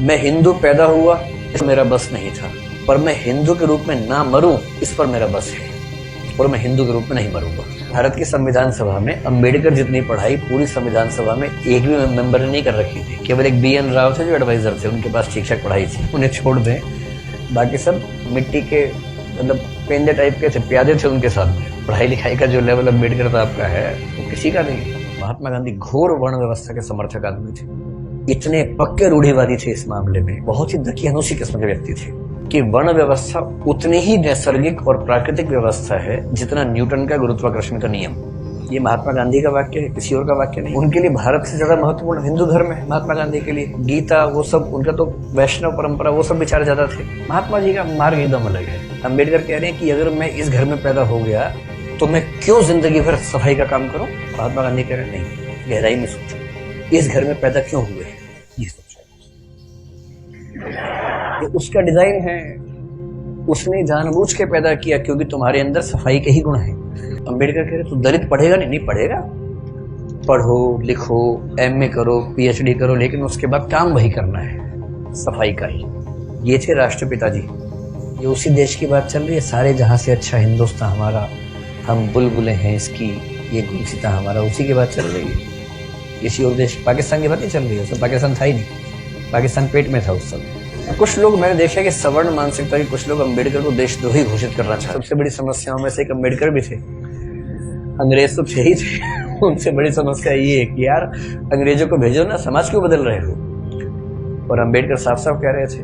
मैं हिंदू पैदा हुआ इस मेरा बस नहीं था, पर मैं हिंदू के रूप में ना मरूं इस पर मेरा बस है, और मैं हिंदू के रूप में नहीं मरूंगा। भारत की संविधान सभा में अंबेडकर जितनी पढ़ाई पूरी संविधान सभा में एक भी मेंबर ने नहीं कर रखी थी। केवल एक BN राव थे जो एडवाइजर थे, उनके पास शिक्षक पढ़ाई थी, उन्हें छोड़ दें। बाकी सब मिट्टी के मतलब पेंदे टाइप के थे, प्यादे थे उनके साथ में। पढ़ाई लिखाई का जो लेवल अंबेडकर साहब का है वो किसी का नहीं है। महात्मा गांधी घोर वर्ण व्यवस्था के समर्थक आदमी थे, इतने पक्के रूढ़िवादी थे इस मामले में, बहुत ही दकियानूसी किस्म के व्यक्ति थे कि वर्ण व्यवस्था उतनी ही नैसर्गिक और प्राकृतिक व्यवस्था है जितना न्यूटन का गुरुत्वाकर्षण का नियम। ये महात्मा गांधी का वाक्य है, किसी और का वाक्य नहीं। उनके लिए भारत से ज्यादा महत्वपूर्ण हिंदू धर्म है महात्मा गांधी के लिए। गीता वो सब, उनका तो वैष्णव परंपरा वो सब विचार ज्यादा थे। महात्मा जी का मार्ग एकदम अलग है। अम्बेडकर कह रहे हैं कि अगर मैं इस घर में पैदा हो गया तो मैं क्यों जिंदगी भर सफाई का काम करूं। महात्मा गांधी कह रहे हैं नहीं, गहराई में सोचो, इस घर में पैदा क्यों हुए, ये सोचो। ये उसका डिजाइन है, उसने जानबूझ के पैदा किया क्योंकि तुम्हारे अंदर सफाई के ही गुण है। अंबेडकर कह रहे तो दलित पढ़ेगा नहीं पढ़ेगा, पढ़ो लिखो MA करो PhD करो, लेकिन उसके बाद काम वही करना है, सफाई का ही। ये थे राष्ट्रपिता जी। ये उसी देश की बात चल रही है, सारे जहां से अच्छा हिंदुस्तान हमारा, हम बुलबुलें हैं इसकी, ये गुलसिता हमारा, उसी की बात चल रही है। किसी और देश, पाकिस्तान की बात नहीं चल रही है। सब पाकिस्तान था ही नहीं, पाकिस्तान पेट में था उस समय। कुछ लोग मैंने देखा कि सवर्ण मानसिकता के कुछ लोग अंबेडकर को देशद्रोही घोषित करना चाहते। सबसे बड़ी समस्याओं में से एक अंबेडकर भी थे। अंग्रेज तो थे ही थे। उनसे बड़ी समस्या ये है कि यार अंग्रेजों को भेजो ना, समाज क्यों बदल रहे हो। और अंबेडकर साफ साफ कह रहे थे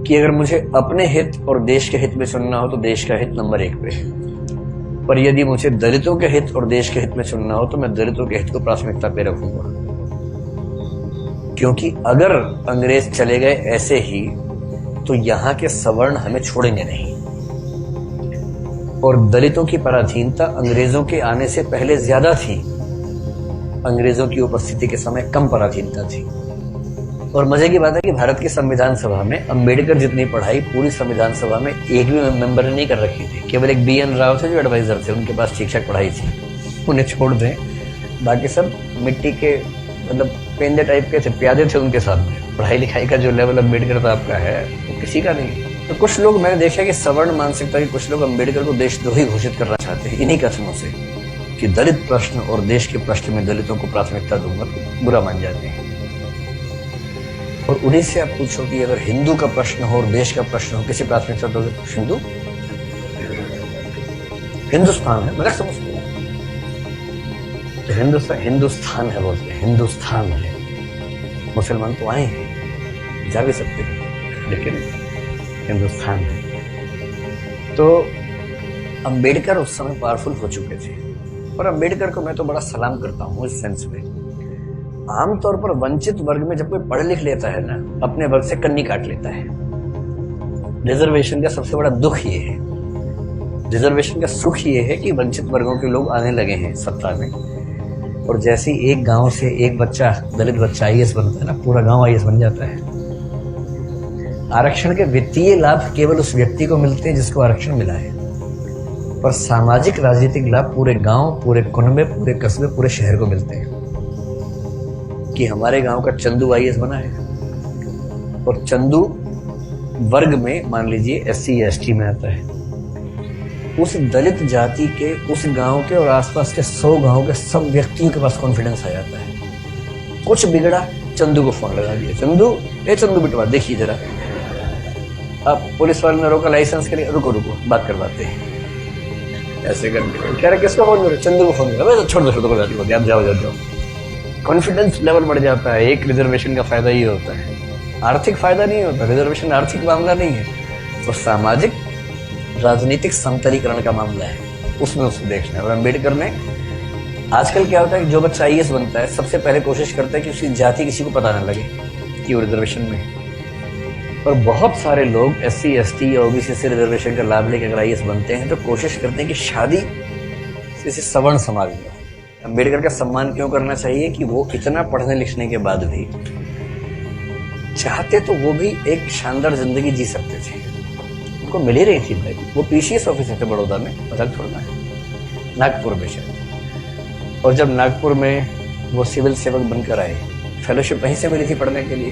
कि अगर मुझे अपने हित और देश के हित में चुनना हो तो देश का हित नंबर 1 पे, पर यदि मुझे दलितों के हित और देश के हित में चुनना हो तो मैं दलितों के हित को प्राथमिकता पे रखूंगा। क्योंकि अगर अंग्रेज चले गए ऐसे ही तो यहाँ के सवर्ण हमें छोड़ेंगे नहीं, और दलितों की पराधीनता अंग्रेजों के आने से पहले ज्यादा थी। अंग्रेजों की उपस्थिति के समय कम पराधीनता थी। और मजे की बात है कि भारत की संविधान सभा में अंबेडकर जितनी पढ़ाई पूरी संविधान सभा में एक भी मेंबर ने नहीं कर रखी थी। केवल एक BN राव थे जो एडवाइजर थे, उनके पास शिक्षक पढ़ाई थी, उन्हें छोड़ दें। बाकी सब मिट्टी के मतलब पेंदे टाइप के थे, प्यादे थे उनके साथ में। पढ़ाई लिखाई का जो लेवल अंबेडकर साहब का है वो किसी का नहीं है। तो कुछ लोग मैंने देखा कि सवर्ण मानसिकता के कुछ लोग अंबेडकर को देशद्रोही घोषित करना चाहते हैं इन्हीं कथनों से कि दलित प्रश्न और देश के प्रश्न में दलितों को प्राथमिकता दूंगा तो बुरा मान जाते हैं। और उन्हीं से आप पूछो कि अगर हिंदू का प्रश्न हो और देश का प्रश्न हो, किसी प्राथमिकता दोगे? हिंदू, हिंदुस्तान है, मगर समझते हैं तो हिंदुस्तान है बोलते हैं, हिंदुस्तान है। मुसलमान तो आए हैं, जा भी सकते हैं, लेकिन हिंदुस्तान है। तो अंबेडकर उस समय पावरफुल हो चुके थे। और अंबेडकर को मैं तो बड़ा सलाम करता हूँ इस सेंस में। आमतौर पर वंचित वर्ग में जब कोई पढ़ लिख लेता है ना, अपने वर्ग से कन्नी काट लेता है। रिजर्वेशन का सबसे बड़ा दुख ये है, रिजर्वेशन का सुख ये है कि वंचित वर्गों के लोग आने लगे हैं सत्ता में। और जैसे एक गांव से एक बच्चा, दलित बच्चा IAS बनता है ना, पूरा गांव IAS बन जाता है। आरक्षण के वित्तीय लाभ केवल उस व्यक्ति को मिलते हैं जिसको आरक्षण मिला है, पर सामाजिक राजनीतिक लाभ पूरे गांव, पूरे कुनबे, पूरे कस्बे, पूरे शहर को मिलते हैं। कि हमारे गांव का चंदू IAS बना है, और चंदू वर्ग में मान लीजिए SC ST में आता है। उस दलित जाति के, उस गांव के और आसपास के 100 गांव के सब व्यक्तियों के पास कॉन्फिडेंस आ जाता है। कुछ बिगड़ा, चंदू को फोन लगा दिया, चंदू बिटवा देखिए जरा। अब पुलिस वाले ने रोका लाइसेंस के लिए, रुको बात करवाते हैं। ऐसे करके कह रहे किसको फोन करो? चंदू को फोन करो। छोड़ दो, आप जाओ। कॉन्फिडेंस लेवल बढ़ जाता है। एक रिजर्वेशन का फायदा ये होता है, आर्थिक फायदा नहीं होता। रिजर्वेशन आर्थिक मामला नहीं है, तो सामाजिक राजनीतिक समतलीकरण का मामला है, उसमें उसको देखना है। और अम्बेडकर ने, आजकल क्या होता है कि जो बच्चा IAS बनता है सबसे पहले कोशिश करता है कि उसकी जाति किसी को पता न लगे कि वो रिजर्वेशन में है। और बहुत सारे लोग SC ST या OBC से रिजर्वेशन का लाभ लेकर अगर IAS बनते हैं तो कोशिश करते हैं कि शादी किसी सवर्ण समाज में। अम्बेडकर का सम्मान क्यों करना चाहिए कि वो इतना पढ़ने लिखने के बाद भी चाहते तो वो भी एक शानदार जिंदगी जी सकते थे। उनको मिल ही रही थी भाई। वो PCS ऑफिसर थे बड़ौदा में, पता छोड़ना है, नागपुर में शायद। और जब नागपुर में वो सिविल सेवक बनकर आए, फेलोशिप वहीं से मिली थी पढ़ने के लिए,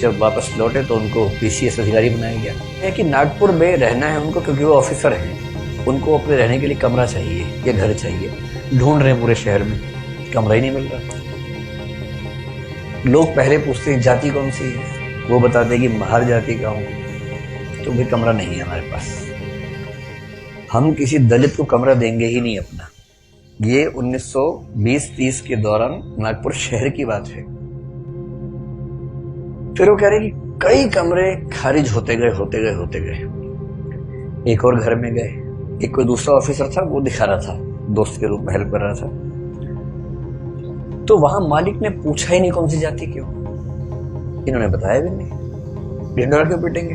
जब वापस लौटे तो उनको पीसीएस अधिकारी बनाया गया है कि नागपुर में रहना है उनको, क्योंकि वो ऑफिसर हैं, उनको अपने रहने के लिए कमरा चाहिए या घर चाहिए। ढूंढ रहे हैं पूरे शहर में, कमरा ही नहीं मिल रहा। लोग पहले पूछते हैं जाति कौन सी है, वो बताते हैं कि महार जाति का हूँ, तो भी कमरा नहीं है हमारे पास। हम किसी दलित को कमरा देंगे ही नहीं अपना। ये 1920-30 के दौरान नागपुर शहर की बात है। फिर वो कह रहे कि कई कमरे खारिज होते गए। एक और घर में गए, एक कोई दूसरा ऑफिसर था, वो दिखा रहा था, दोस्त के रूप में हेल्प कर रहा था। तो वहां मालिक ने पूछा ही नहीं कौन सी जाति क्यों, इन्होंने बताया भी नहीं। ढिंडोरा क्यों पीटेंगे,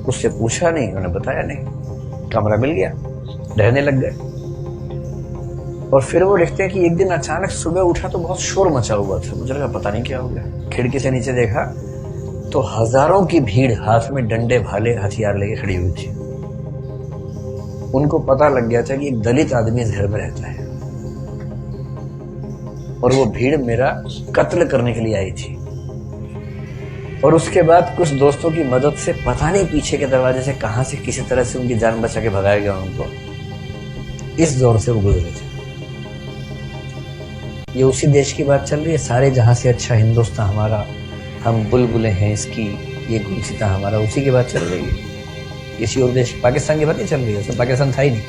उससे पूछा नहीं, उन्होंने बताया नहीं। कमरा मिल गया, रहने लग गए। और फिर वो लिखते हैं कि एक दिन अचानक सुबह उठा तो बहुत शोर मचा हुआ था। मुझे लगा पता नहीं क्या हो गया। खिड़की से नीचे देखा तो हजारों की भीड़ हाथ में डंडे भाले हथियार लेके खड़ी हुई थी। उनको पता लग गया था कि एक दलित आदमी इस घर में रहता है और वो भीड़ मेरा कत्ल करने के लिए आई थी। और उसके बाद कुछ दोस्तों की मदद से पता नहीं पीछे के दरवाजे से कहां से किसी तरह से उनकी जान बचा के भगाया गया उनको। इस दौर से वो गुजरे थे। ये उसी देश की बात चल रही है, सारे जहां से अच्छा हिंदुस्तान हमारा, हम बुलबुलें हैं इसकी, ये गुलसिता हमारा, उसी की बात चल रही है। किसी और देश, पाकिस्तान की बात नहीं चल रही है। सब पाकिस्तान था ही नहीं,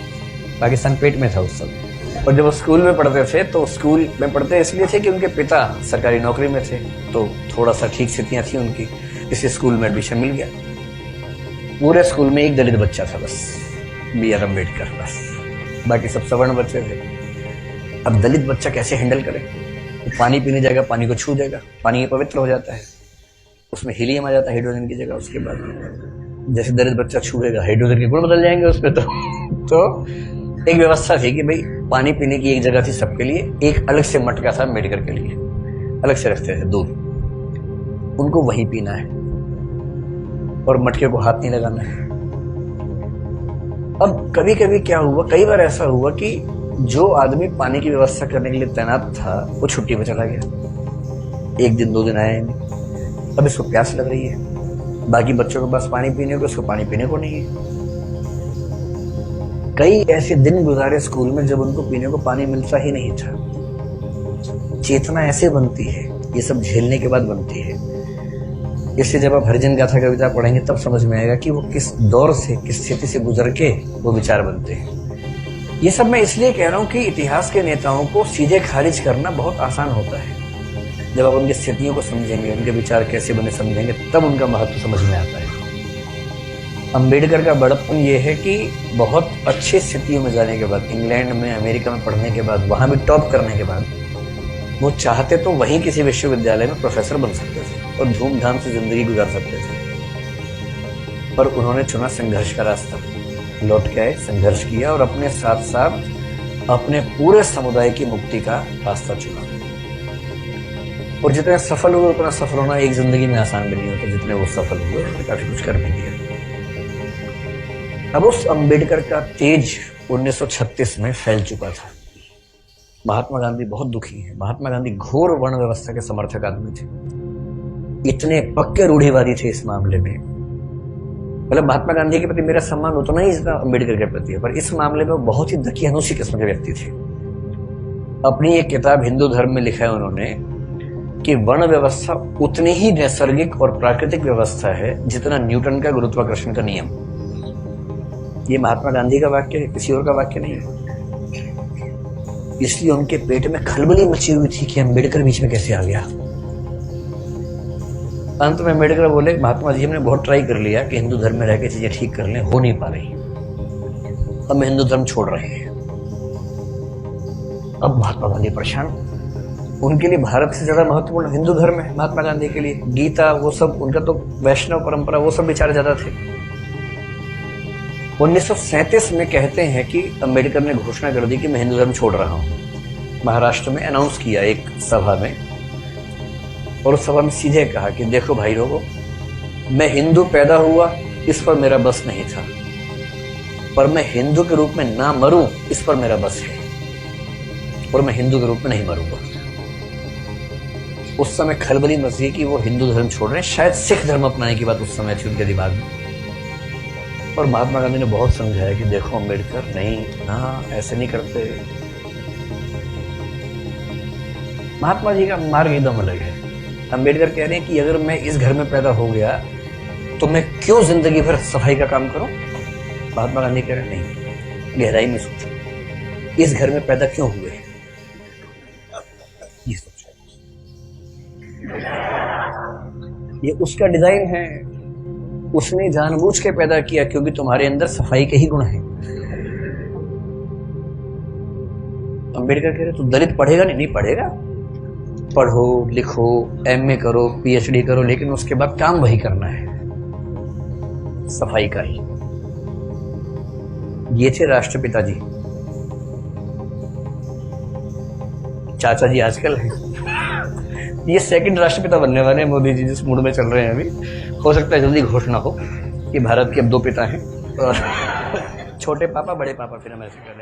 पाकिस्तान पेट में था उस समय। और जब वो स्कूल में पढ़ते थे तो स्कूल में पढ़ते इसलिए थे कि उनके पिता सरकारी नौकरी में थे, तो थोड़ा सा ठीक स्थितियां थी उनकी, इस स्कूल में एडमिशन मिल गया। पूरे स्कूल में एक दलित बच्चा था बस, BR अम्बेडकर, बस। बाकी सब सवर्ण बच्चे थे। अब दलित बच्चा कैसे हैंडल करे? वो पानी पीने जाएगा, पानी को छू देगा, पानी पवित्र हो जाता है, उसमें हीलियम आ जाता है हाइड्रोजन की जगह। उसके बाद जैसे दलित बच्चा छूएगा, हाइड्रोजन के गुण बदल जाएंगे उस पर। तो एक व्यवस्था थी कि भाई पानी पीने की एक जगह थी सबके लिए, एक अलग से मटका था अम्बेडकर के लिए, अलग से रखते थे दूध, उनको वहीं पीना है और मटके को हाथ नहीं लगाना है। अब कभी कभी क्या हुआ, कई बार ऐसा हुआ कि जो आदमी पानी की व्यवस्था करने के लिए तैनात था वो छुट्टी पे चला गया, 1 दिन 2 दिन आया नहीं। अब इसको प्यास लग रही है, बाकी बच्चों के पास पानी पीने को, उसको पानी पीने को नहीं है। कई ऐसे दिन गुजारे स्कूल में जब उनको पीने को पानी मिलता ही नहीं था। चेतना ऐसे बनती है, ये सब झेलने के बाद बनती है। इसलिए जब आप हरिजन गाथा कविता पढ़ेंगे तब समझ में आएगा कि वो किस दौर से, किस स्थिति से गुजर के वो विचार बनते हैं। ये सब मैं इसलिए कह रहा हूं कि इतिहास के नेताओं को सीधे खारिज करना बहुत आसान होता है। जब आप उनकी स्थितियों को समझेंगे, उनके विचार कैसे बने समझेंगे, तब उनका महत्व समझ में आता है। अम्बेडकर का बड़प्पन ये है कि बहुत अच्छी स्थितियों में जाने के बाद, इंग्लैंड में, अमेरिका में पढ़ने के बाद, वहां भी टॉप करने के बाद, वो चाहते तो वहीं किसी विश्वविद्यालय में प्रोफेसर बन सकते थे और धूमधाम से जिंदगी गुजार सकते थे। पर उन्होंने चुना संघर्ष का रास्ता। लौट के आए, संघर्ष किया और अपने साथ साथ अपने पूरे समुदाय की मुक्ति का रास्ता चुना। और जितने सफल हुए उतना सफल होना एक जिंदगी में आसान भी नहीं होता। जितने वो सफल हुए उन्होंने काफी कुछ कर भी दिया। अब उस अम्बेडकर का तेज 1936 में फैल चुका था। महात्मा गांधी बहुत दुखी है। महात्मा गांधी घोर वर्ण व्यवस्था के समर्थक आदमी थे, इतने पक्के रूढ़िवादी थे इस मामले में। मतलब महात्मा गांधी के प्रति मेरा सम्मान उतना ही जितना अम्बेडकर के प्रति है, पर इस मामले में बहुत ही दकियानूसी किस्म के व्यक्ति थे। अपनी एक किताब हिंदू धर्म में लिखा है उन्होंने कि वर्ण व्यवस्था उतनी ही नैसर्गिक और प्राकृतिक व्यवस्था है जितना न्यूटन का गुरुत्वाकर्षण का नियम। ये महात्मा गांधी का वाक्य है, किसी और का वाक्य नहीं है। इसलिए उनके पेट में खलबली मची हुई थी कि अम्बेडकर बीच में कैसे आ गया। अंत में अम्बेडकर बोले, महात्मा जी हमने बहुत ट्राई कर लिया कि हिंदू धर्म में रह के चीजें ठीक कर लें, हो नहीं पा रही, हम हिंदू धर्म छोड़ रहे हैं। अब महात्मा गांधी परेशान। उनके लिए भारत से ज्यादा महत्वपूर्ण हिंदू धर्म है महात्मा गांधी के लिए। गीता वो सब, उनका तो वैष्णव परंपरा वो सब विचार ज्यादा थे। 1937 में कहते हैं कि अम्बेडकर ने घोषणा कर दी कि मैं हिंदू धर्म छोड़ रहा हूं। महाराष्ट्र में अनाउंस किया एक सभा में, और उस सभा में सीधे कहा कि देखो भाई लोगों, मैं हिंदू पैदा हुआ इस पर मेरा बस नहीं था, पर मैं हिंदू के रूप में ना मरूं इस पर मेरा बस है, और मैं हिंदू के रूप में नहीं मरूंगा। उस समय खलबली मच गई कि वो हिंदू धर्म छोड़ रहे हैं, शायद सिख धर्म अपनाने की बात उस समय थी उनके दिमाग में। और महात्मा गांधी ने बहुत समझाया कि देखो अम्बेडकर, नहीं ना, ऐसे नहीं करते। महात्मा जी का मार्ग एकदम अलग है। अम्बेडकर कह रहे हैं कि अगर मैं इस घर में पैदा हो गया तो मैं क्यों जिंदगी भर सफाई का काम करूं। महात्मा गांधी कह रहे हैं नहीं, गहराई में सोचो, इस घर में पैदा क्यों हुए, ये सोचो। ये उसका डिजाइन है, उसने जानबूझ के पैदा किया क्योंकि तुम्हारे अंदर सफाई के ही गुण हैं। अम्बेडकर कह रहे तू दलित पढ़ेगा नहीं, नहीं पढ़ेगा, पढ़ो लिखो, एमए करो, पीएचडी करो, लेकिन उसके बाद काम वही करना है, सफाई का ही। ये थे राष्ट्रपिता जी। चाचा जी आजकल है, ये सेकंड राष्ट्रपिता बनने वाले हैं मोदी जी, जिस मूड में चल रहे हैं अभी। हो सकता है जल्दी घोषणा हो कि भारत के अब 2 पिता हैं, और छोटे पापा बड़े पापा, फिर हम ऐसे कर रहे हैं।